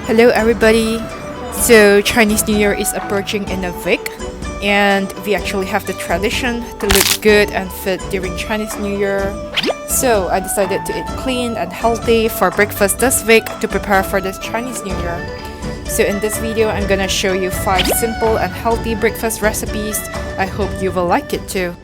Hello everybody. So Chinese New Year is approaching in a week and we actually have the tradition to look good and fit during Chinese New Year. So I decided to eat clean and healthy for breakfast this week to prepare for this Chinese New Year. So in this video I'm gonna show you 5 simple and healthy breakfast recipes. I hope you will like it too.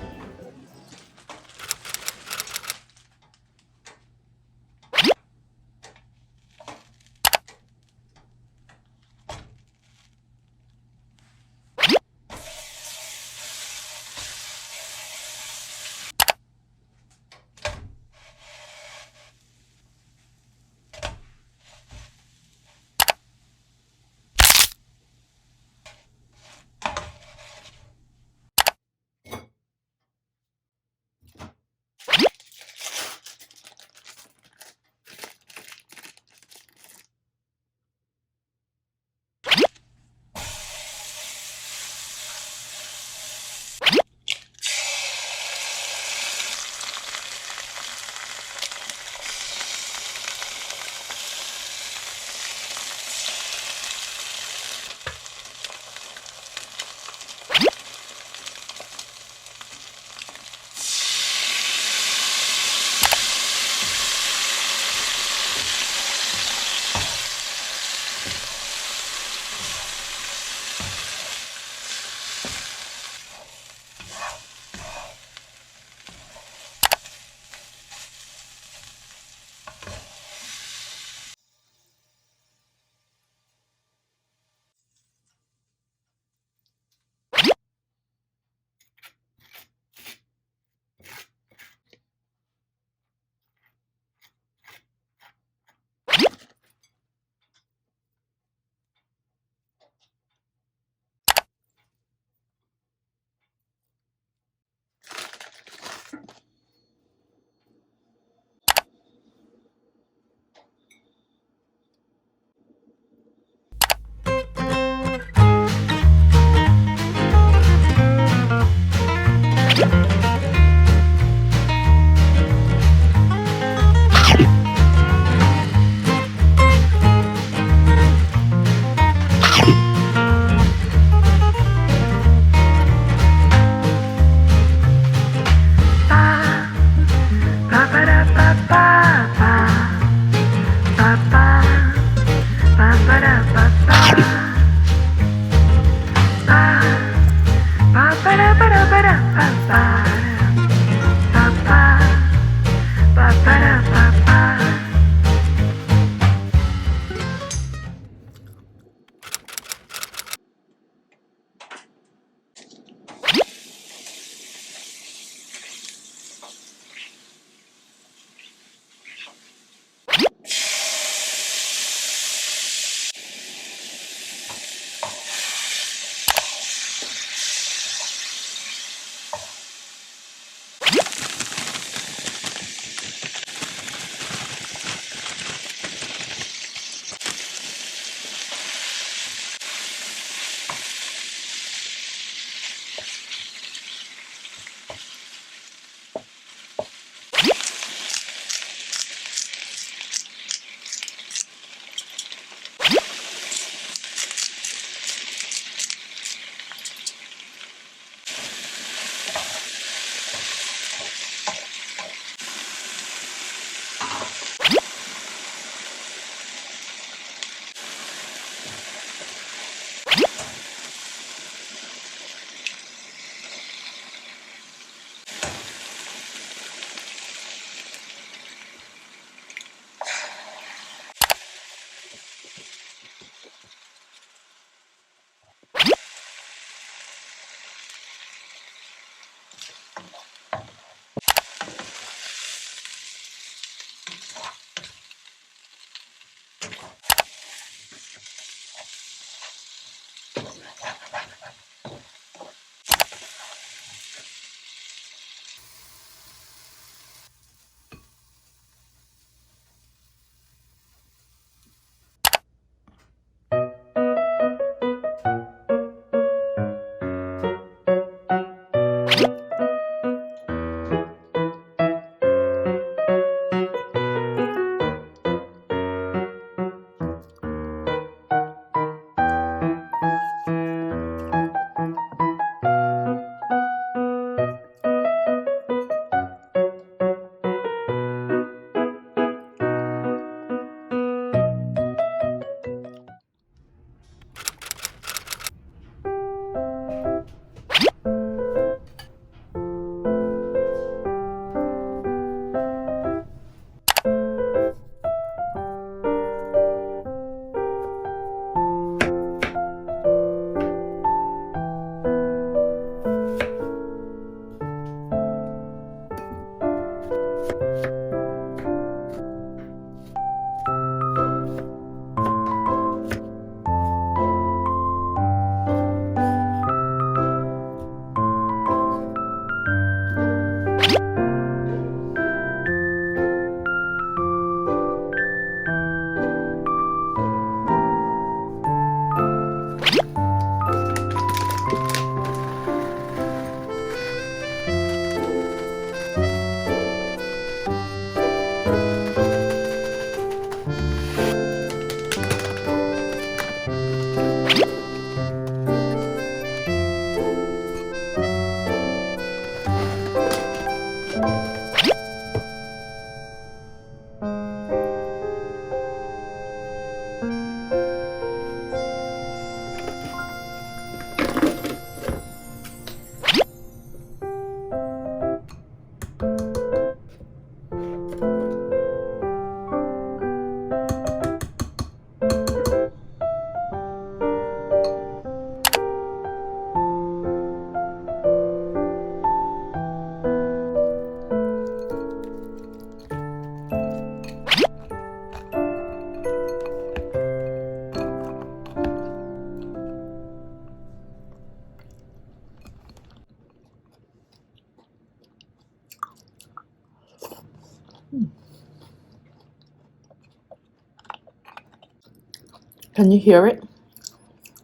Can you hear it?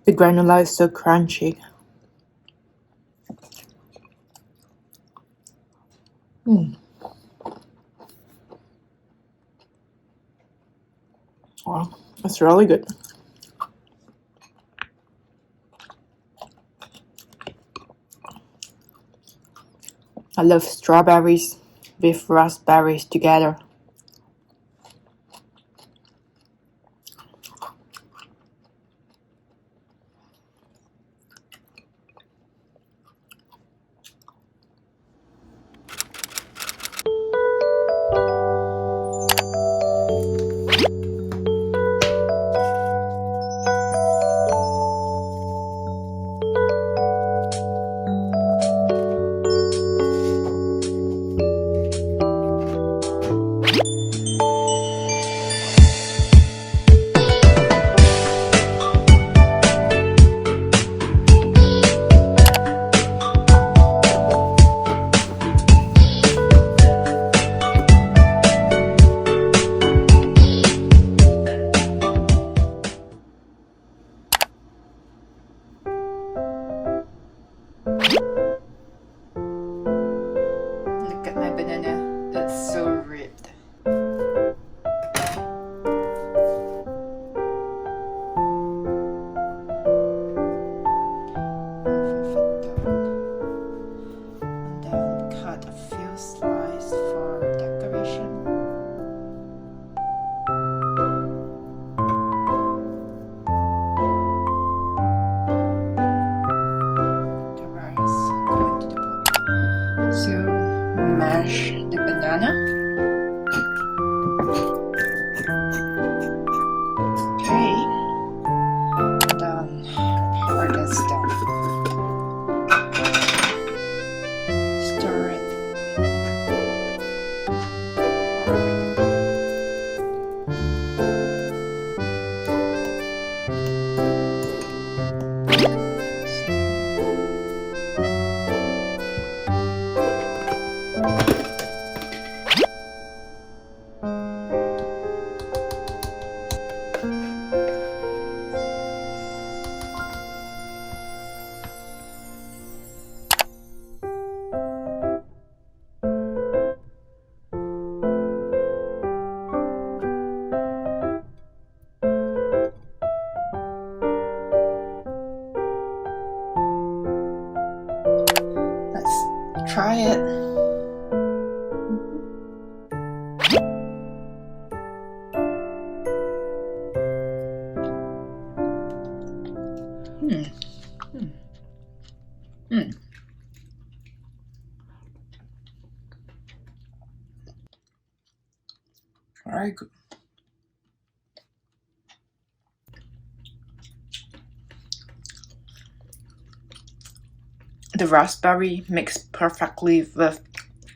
The granola is so crunchy. Wow, that's really good. I love strawberries with raspberries together. Look at my banana, it's so ripped. And then cut a few slices for decoration. The rice go into the bowl. So mash the banana. Okay, then pour this down. Stir it. Let's try it. Very good. The raspberry mixed perfectly with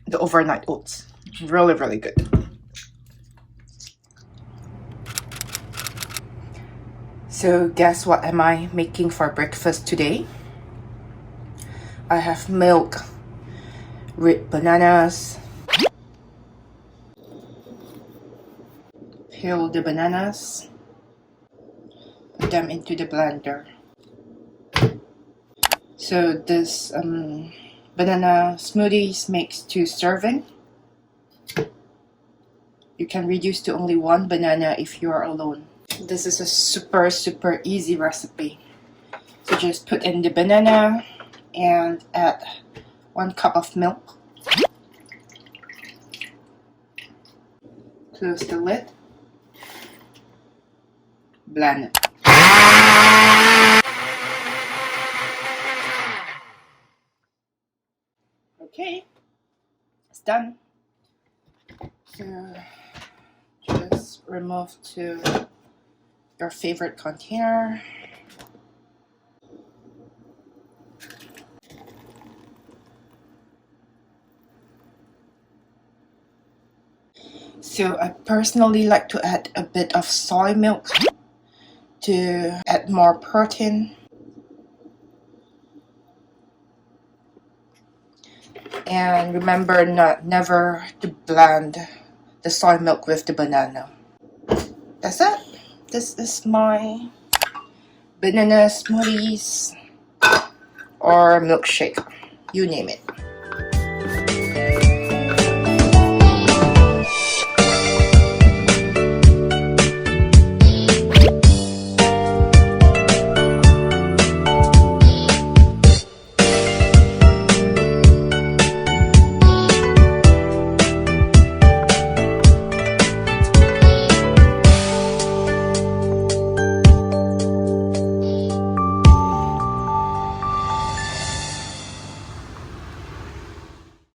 the overnight oats. Really, really good. So guess what am I making for breakfast today? I have milk, red bananas, peel the bananas, put them into the blender. So this banana smoothies makes 2 servings. You can reduce to only 1 banana if you are alone. This is a super easy recipe. So just put in the banana and add 1 cup of milk. Close the lid. Blend it. Okay, it's done. So just remove to your favorite container. So I personally like to add a bit of soy milk to add more protein. And remember never to blend the soy milk with the banana. That's it. This is my banana smoothies or milkshake. You name it.